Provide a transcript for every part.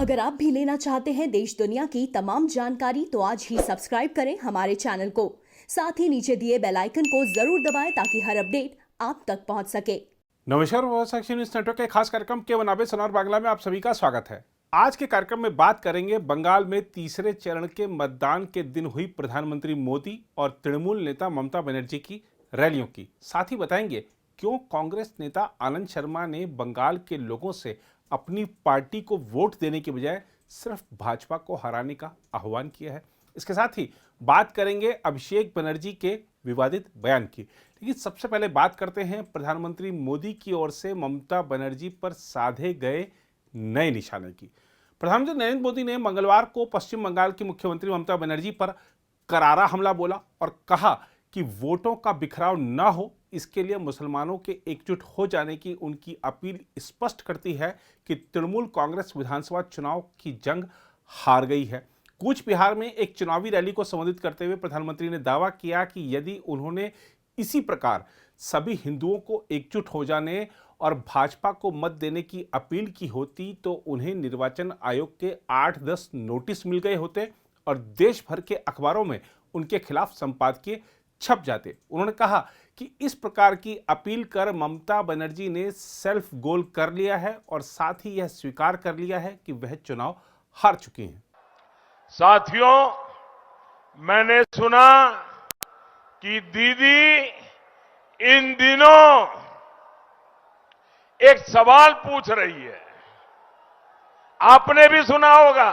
अगर आप भी लेना चाहते हैं देश दुनिया की तमाम जानकारी तो आज ही सब्सक्राइब करें हमारे चैनल को। साथ ही नीचे दिए बेल आइकन को जरूर दबाएं ताकि हर अपडेट आप तक पहुंच सके। नमस्कार, एक्शन न्यूज नेटवर्क के खास कार्यक्रम के बनाबे सोनार बांग्ला में आप सभी का स्वागत है। आज के कार्यक्रम में बात करेंगे बंगाल में तीसरे चरण के मतदान के दिन हुई प्रधानमंत्री मोदी और तृणमूल नेता ममता बनर्जी की रैलियों की। साथ ही बताएंगे क्यों कांग्रेस नेता आनंद शर्मा ने बंगाल के लोगों से अपनी पार्टी को वोट देने के बजाय सिर्फ भाजपा को हराने का आह्वान किया है। इसके साथ ही बात करेंगे अभिषेक बनर्जी के विवादित बयान की। लेकिन सबसे पहले बात करते हैं प्रधानमंत्री मोदी की ओर से ममता बनर्जी पर साधे गए नए निशाने की। प्रधानमंत्री नरेंद्र मोदी ने मंगलवार को पश्चिम बंगाल की मुख्यमंत्री ममता बनर्जी पर करारा हमला बोला और कहा कि वोटों का बिखराव न हो, इसके लिए मुसलमानों के एकजुट हो जाने की उनकी अपील स्पष्ट करती है कि तृणमूल कांग्रेस विधानसभा चुनाव की जंग हार गई है। कूच बिहार में एक चुनावी रैली को संबोधित करते हुए प्रधानमंत्री ने दावा किया कि यदि उन्होंने इसी प्रकार सभी हिंदुओं को एकजुट हो जाने और भाजपा को मत देने की अपील की होती तो उन्हें निर्वाचन आयोग के 8-10 नोटिस मिल गए होते और देश भर के अखबारों में उनके खिलाफ संपादकीय छप जाते। उन्होंने कहा कि इस प्रकार की अपील कर ममता बनर्जी ने सेल्फ गोल कर लिया है और साथ ही यह स्वीकार कर लिया है कि वह चुनाव हार चुकी हैं। साथियों, मैंने सुना कि दीदी इन दिनों एक सवाल पूछ रही है। आपने भी सुना होगा,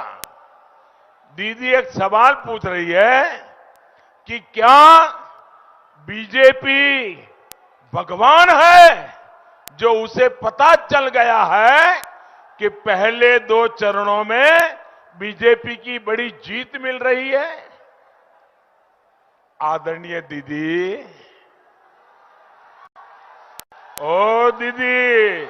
दीदी एक सवाल पूछ रही है कि क्या बीजेपी भगवान है, जो उसे पता चल गया है कि पहले 2 चरणों में बीजेपी की बड़ी जीत मिल रही है। आदरणीय दीदी, ओ दीदी,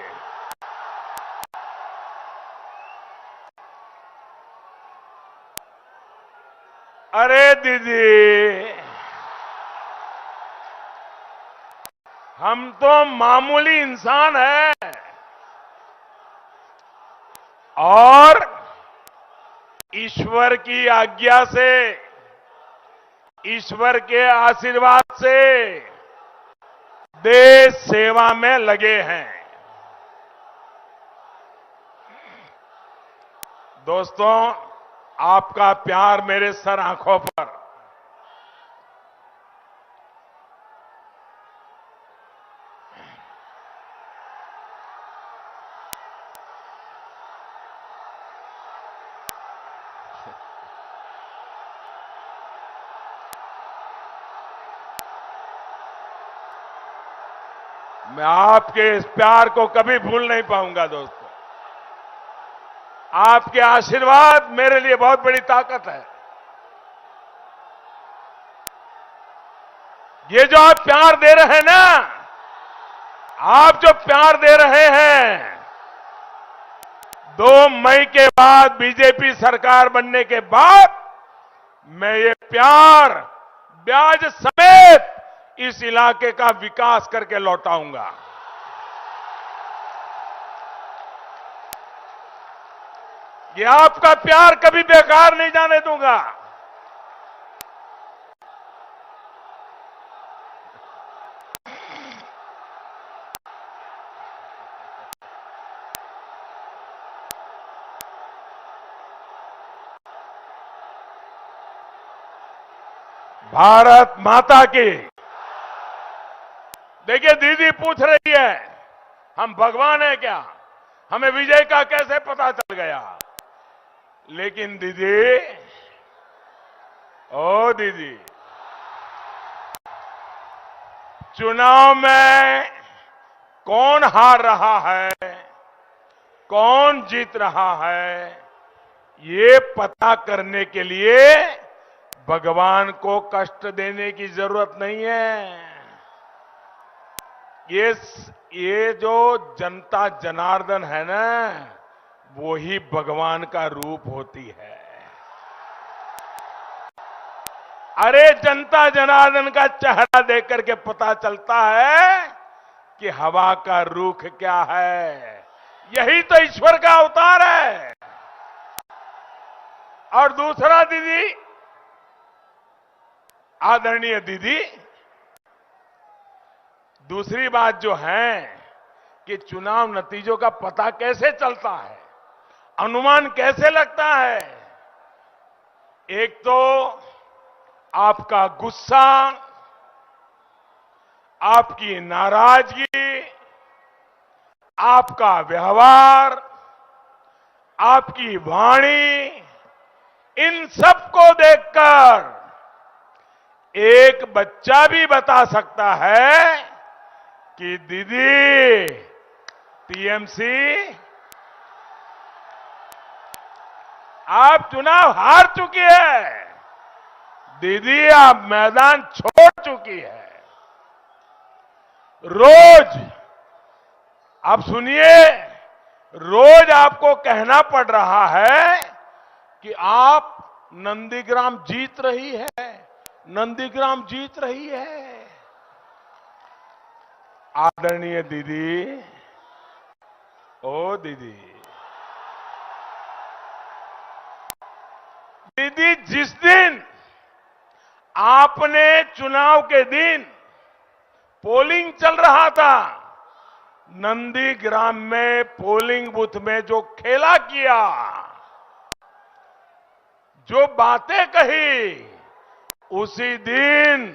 अरे दीदी, हम तो मामूली इंसान हैं और ईश्वर की आज्ञा से, ईश्वर के आशीर्वाद से देश सेवा में लगे हैं। दोस्तों, आपका प्यार मेरे सर आंखों पर। मैं आपके इस प्यार को कभी भूल नहीं पाऊंगा। दोस्तों, आपके आशीर्वाद मेरे लिए बहुत बड़ी ताकत है। ये जो आप प्यार दे रहे हैं ना, आप जो प्यार दे रहे हैं, 2 मई के बाद बीजेपी सरकार बनने के बाद मैं ये प्यार ब्याज समेत इस इलाके का विकास करके लौटाऊंगा। ये आपका प्यार कभी बेकार नहीं जाने दूंगा। भारत माता की। देखिए, दीदी पूछ रही है हम भगवान हैं क्या, हमें विजय का कैसे पता चल गया। लेकिन दीदी, ओ दीदी, चुनाव में कौन हार रहा है, कौन जीत रहा है, ये पता करने के लिए भगवान को कष्ट देने की जरूरत नहीं है। ये जो जनता जनार्दन है ना, वो ही भगवान का रूप होती है। अरे जनता जनार्दन का चेहरा देख करके पता चलता है कि हवा का रुख क्या है। यही तो ईश्वर का अवतार है। और दूसरा दीदी, आदरणीय दीदी, दूसरी बात जो है कि चुनाव नतीजों का पता कैसे चलता है, अनुमान कैसे लगता है। एक तो आपका गुस्सा, आपकी नाराजगी, आपका व्यवहार, आपकी वाणी, इन सबको देखकर एक बच्चा भी बता सकता है कि दीदी टीएमसी आप चुनाव हार चुकी है, दीदी आप मैदान छोड़ चुकी है। रोज, आप सुनिए, रोज आपको कहना पड़ रहा है कि आप नंदीग्राम जीत रही है, नंदीग्राम जीत रही है। आदरणीय दीदी, ओ दीदी, दीदी जिस दिन आपने चुनाव के दिन पोलिंग चल रहा था, नंदीग्राम में पोलिंग बूथ में जो खेला किया, जो बातें कही, उसी दिन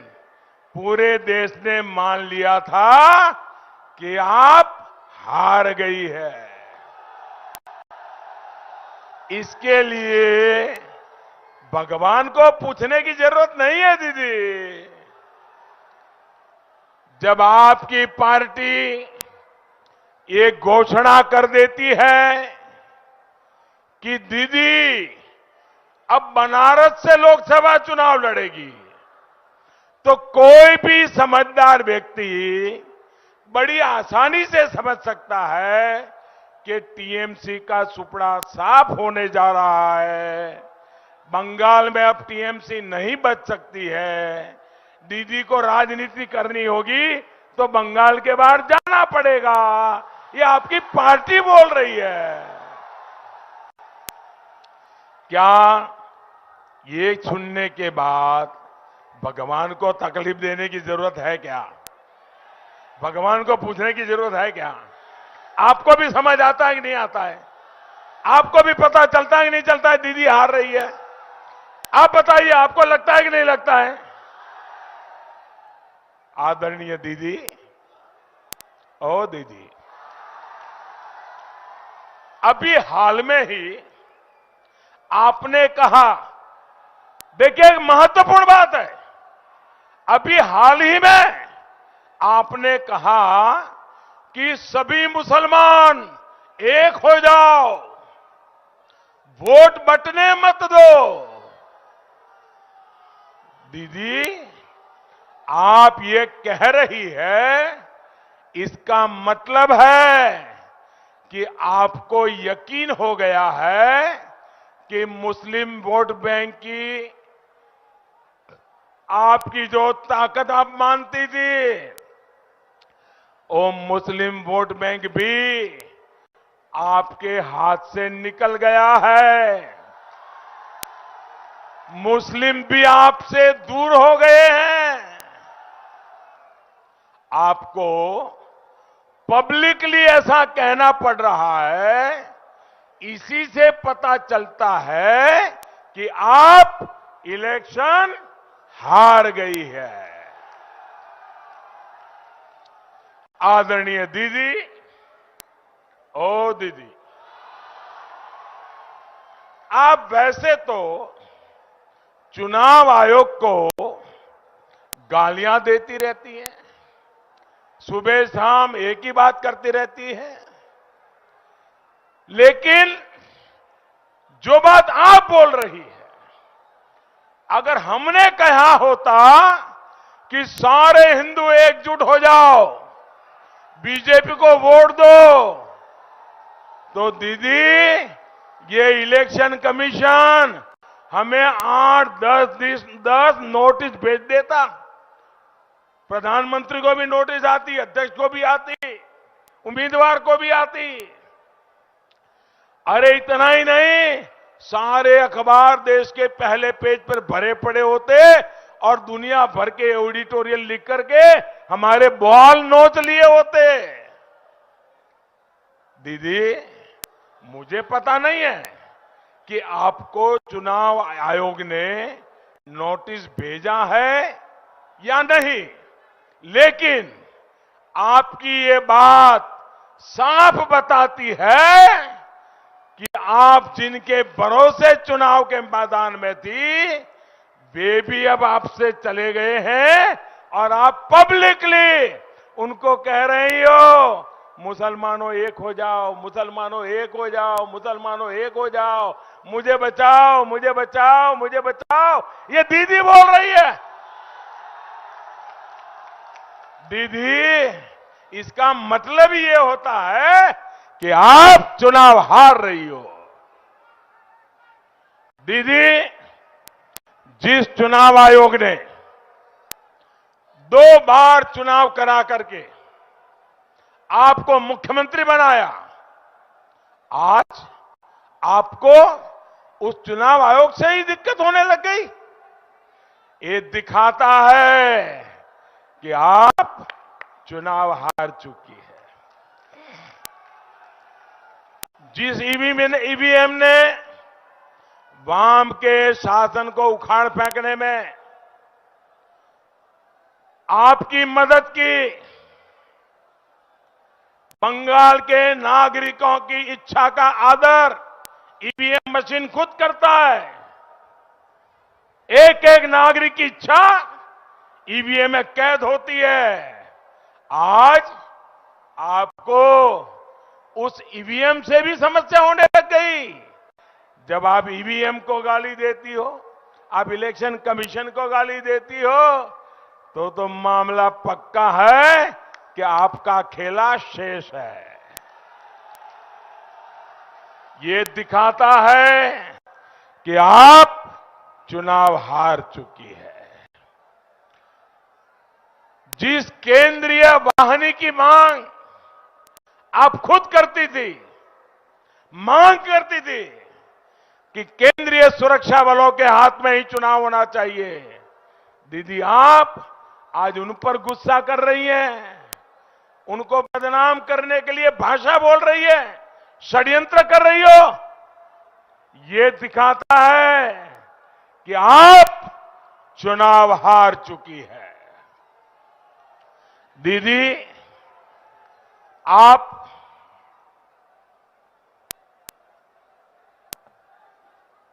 पूरे देश ने मान लिया था कि आप हार गई है। इसके लिए भगवान को पूछने की जरूरत नहीं है दीदी। जब आपकी पार्टी ये घोषणा कर देती है कि दीदी अब बनारस से लोकसभा चुनाव लड़ेगी, तो कोई भी समझदार व्यक्ति बड़ी आसानी से समझ सकता है कि टीएमसी का सुपड़ा साफ होने जा रहा है। बंगाल में अब टीएमसी नहीं बच सकती है। दीदी को राजनीति करनी होगी तो बंगाल के बाहर जाना पड़ेगा, ये आपकी पार्टी बोल रही है। क्या ये सुनने के बाद भगवान को तकलीफ देने की जरूरत है क्या? भगवान को पूछने की जरूरत है क्या? आपको भी समझ आता है कि नहीं आता है? आपको भी पता चलता है कि नहीं चलता है दीदी हार रही है? आप बताइए, आपको लगता है कि नहीं लगता है? आदरणीय दीदी, ओ दीदी, अभी हाल में ही आपने कहा, देखिए एक महत्वपूर्ण बात है, अभी हाल ही में आपने कहा कि सभी मुसलमान एक हो जाओ, वोट बंटने मत दो। दीदी, आप ये कह रही है, इसका मतलब है कि आपको यकीन हो गया है कि मुस्लिम वोट बैंक की आपकी जो ताकत आप मानती थी, वो मुस्लिम वोट बैंक भी आपके हाथ से निकल गया है। मुस्लिम भी आपसे दूर हो गए हैं। आपको पब्लिकली ऐसा कहना पड़ रहा है, इसी से पता चलता है कि आप इलेक्शन हार गई है। आदरणीय दीदी, ओ दीदी, आप वैसे तो चुनाव आयोग को गालियां देती रहती हैं, सुबह शाम एक ही बात करती रहती है, लेकिन जो बात आप बोल रही है, अगर हमने कहा होता कि सारे हिंदू एकजुट हो जाओ, बीजेपी को वोट दो, तो दीदी ये इलेक्शन कमीशन हमें 8-10 नोटिस भेज देता। प्रधानमंत्री को भी नोटिस आती, अध्यक्ष को भी आती, उम्मीदवार को भी आती। अरे इतना ही नहीं, सारे अखबार देश के पहले पेज पर भरे पड़े होते और दुनिया भर के एडिटोरियल लिख करके हमारे बॉल नोच लिए होते। दीदी, मुझे पता नहीं है कि आपको चुनाव आयोग ने नोटिस भेजा है या नहीं, लेकिन आपकी ये बात साफ बताती है कि आप जिनके भरोसे चुनाव के मैदान में थी, वे भी अब आपसे चले गए हैं और आप पब्लिकली उनको कह रही हो, मुसलमानों एक हो जाओ, मुसलमानों एक हो जाओ, मुसलमानों एक हो जाओ, मुझे बचाओ, मुझे बचाओ, मुझे बचाओ। ये दीदी बोल रही है। दीदी, इसका मतलब ये होता है कि आप चुनाव हार रही हो। दीदी, जिस चुनाव आयोग ने 2 बार चुनाव करा करके आपको मुख्यमंत्री बनाया, आज आपको उस चुनाव आयोग से ही दिक्कत होने लग गई। ये दिखाता है कि आप चुनाव हार चुकी है। जिस ईवीएम ने वाम के शासन को उखाड़ फेंकने में आपकी मदद की, बंगाल के नागरिकों की इच्छा का आदर ईवीएम मशीन खुद करता है। एक एक नागरिक की इच्छा ईवीएम में कैद होती है। आज आपको उस ईवीएम से भी समस्या होने लग गई। जब आप ईवीएम को गाली देती हो, आप इलेक्शन कमीशन को गाली देती हो, तो मामला पक्का है कि आपका खेला शेष है। ये दिखाता है कि आप चुनाव हार चुकी है। जिस केंद्रीय वाहिनी की मांग आप खुद करती थी, मांग करती थी कि केंद्रीय सुरक्षा बलों के हाथ में ही चुनाव होना चाहिए, दीदी आप आज उन पर गुस्सा कर रही हैं, उनको बदनाम करने के लिए भाषा बोल रही है, षड्यंत्र कर रही हो। ये दिखाता है कि आप चुनाव हार चुकी है। दीदी, आप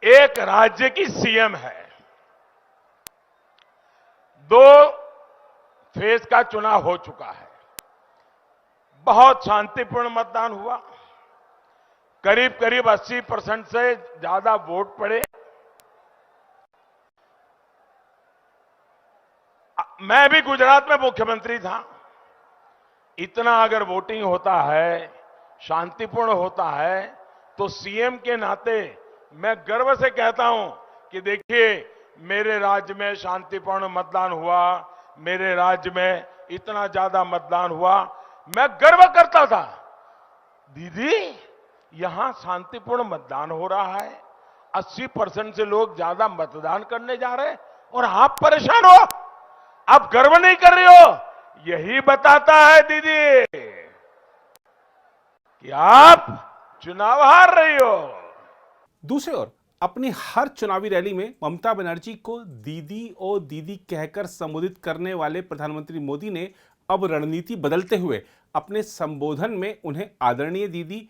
एक राज्य की सीएम है। 2 फेज का चुनाव हो चुका है। बहुत शांतिपूर्ण मतदान हुआ। करीब करीब 80% से ज्यादा वोट पड़े। मैं भी गुजरात में मुख्यमंत्री था। इतना अगर वोटिंग होता है, शांतिपूर्ण होता है, तो सीएम के नाते मैं गर्व से कहता हूं कि देखिए मेरे राज्य में शांतिपूर्ण मतदान हुआ, मेरे राज्य में इतना ज्यादा मतदान हुआ, मैं गर्व करता था। दीदी, यहां शांतिपूर्ण मतदान हो रहा है, 80% से लोग ज्यादा मतदान करने जा रहे हैं और आप परेशान हो, आप गर्व नहीं कर रहे हो। यही बताता है दीदी कि आप चुनाव हार रही हो। दूसरी ओर अपनी हर चुनावी रैली में ममता बनर्जी को दीदी ओ दीदी कहकर संबोधित करने वाले प्रधानमंत्री मोदी ने अब रणनीति बदलते हुए अपने संबोधन में उन्हें आदरणीय दीदी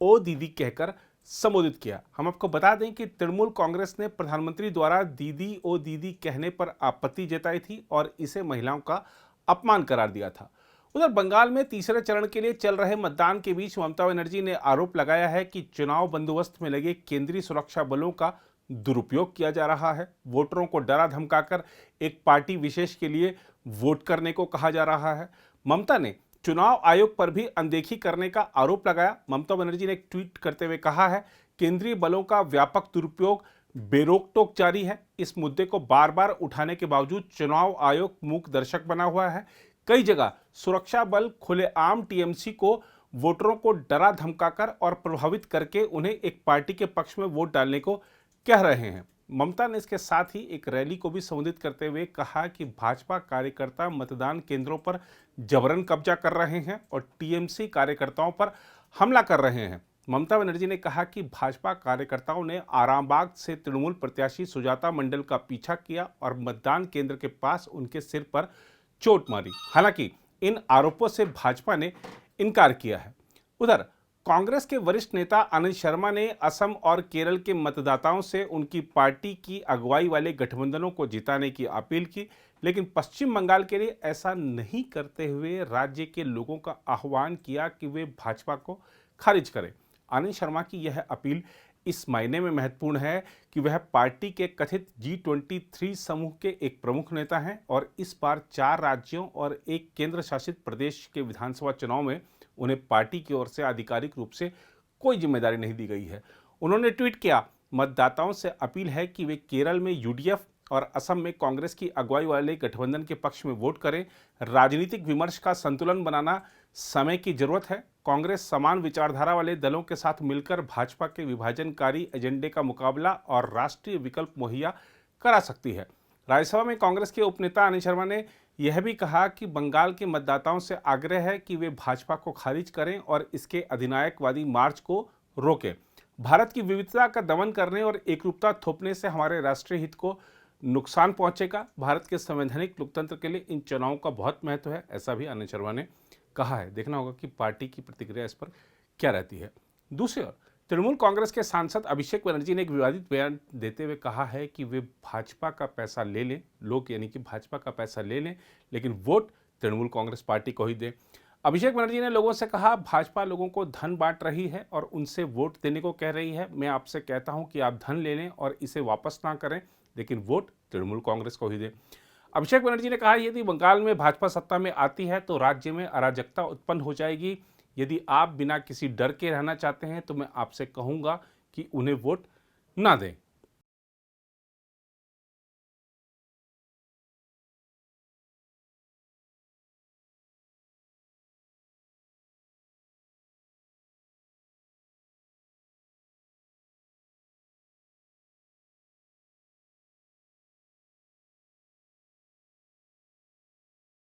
ओ दीदी कहकर संबोधित किया। हम आपको बता दें कि तृणमूल कांग्रेस ने प्रधानमंत्री द्वारा दीदी ओ दीदी कहने पर आपत्ति जताई थी और इसे महिलाओं का अपमान करार दिया था। उधर बंगाल में तीसरे चरण के लिए चल रहे मतदान के बीच ममता बनर्जी ने आरोप लगाया है कि चुनाव बंदोबस्त में लगे केंद्रीय सुरक्षा बलों का दुरुपयोग किया जा रहा है। वोटरों को डरा धमकाकर एक पार्टी विशेष के लिए वोट करने को कहा जा रहा है। ममता ने चुनाव आयोग पर भी अनदेखी करने का आरोप लगाया। ममता बनर्जी ने एक ट्वीट करते हुए कहा है, केंद्रीय बलों का व्यापक दुरुपयोग बेरोक टोक जारी है। इस मुद्दे को बार बार उठाने के बावजूद चुनाव आयोग मूक दर्शक बना हुआ है। कई जगह सुरक्षा बल खुलेआम टीएमसी को वोटरों को डरा धमकाकर और प्रभावित करके उन्हें एक पार्टी के पक्ष में वोट डालने को कह रहे हैं। ममता ने इसके साथ ही एक रैली को भी संबोधित करते हुए कहा कि भाजपा कार्यकर्ता मतदान केंद्रों पर जबरन कब्जा कर रहे हैं और टीएमसी कार्यकर्ताओं पर हमला कर रहे हैं। ममता बनर्जी ने कहा कि भाजपा कार्यकर्ताओं ने आरामबाग से तृणमूल प्रत्याशी सुजाता मंडल का पीछा किया और मतदान केंद्र के पास उनके सिर पर चोट मारी। हालांकि इन आरोपों से भाजपा ने इनकार किया है। उधर कांग्रेस के वरिष्ठ नेता आनंद शर्मा ने असम और केरल के मतदाताओं से उनकी पार्टी की अगुवाई वाले गठबंधनों को जिताने की अपील की, लेकिन पश्चिम बंगाल के लिए ऐसा नहीं करते हुए राज्य के लोगों का आह्वान किया कि वे भाजपा को खारिज करें। आनंद शर्मा की यह अपील इस मायने में महत्वपूर्ण है कि वह पार्टी के कथित G23 समूह के एक प्रमुख नेता हैं और इस बार 4 राज्यों और एक केंद्र शासित प्रदेश के विधानसभा चुनाव में उन्हें पार्टी की ओर से आधिकारिक रूप से कोई जिम्मेदारी नहीं दी गई है। उन्होंने ट्वीट किया, मतदाताओं से अपील है कि वे केरल में यूडीएफ और असम में कांग्रेस की अगुवाई वाले गठबंधन के पक्ष में वोट करें। राजनीतिक विमर्श का संतुलन बनाना समय की जरूरत है। कांग्रेस समान विचारधारा वाले दलों के साथ मिलकर भाजपा के विभाजनकारी एजेंडे का मुकाबला और राष्ट्रीय विकल्प मुहैया करा सकती है। राज्यसभा में कांग्रेस के उपनेता आनंद शर्मा ने यह भी कहा कि बंगाल के मतदाताओं से आग्रह है कि वे भाजपा को खारिज करें और इसके अधिनायकवादी मार्च को रोकें। भारत की विविधता का दमन करने और एकरूपता थोपने से हमारे राष्ट्रीय हित को नुकसान पहुंचेगा। भारत के संवैधानिक लोकतंत्र के लिए इन चुनावों का बहुत महत्व है, ऐसा भी आनंद शर्मा ने कहा है। देखना होगा कि पार्टी की प्रतिक्रिया इस पर क्या रहती है। दूसरी ओर तृणमूल कांग्रेस के सांसद अभिषेक बनर्जी ने एक विवादित बयान देते हुए कहा है कि वे भाजपा का पैसा ले लें, लोग यानी कि भाजपा का पैसा ले लें, लेकिन वोट तृणमूल कांग्रेस पार्टी को ही दे। अभिषेक बनर्जी ने लोगों से कहा, भाजपा लोगों को धन बांट रही है और उनसे वोट देने को कह रही है। मैं आपसे कहता हूं कि आप धन ले लें और इसे वापस ना करें, लेकिन वोट तृणमूल कांग्रेस को ही दें। अभिषेक बनर्जी ने कहा, यदि बंगाल में भाजपा सत्ता में आती है तो राज्य में अराजकता उत्पन्न हो जाएगी। यदि आप बिना किसी डर के रहना चाहते हैं तो मैं आपसे कहूंगा कि उन्हें वोट ना दें।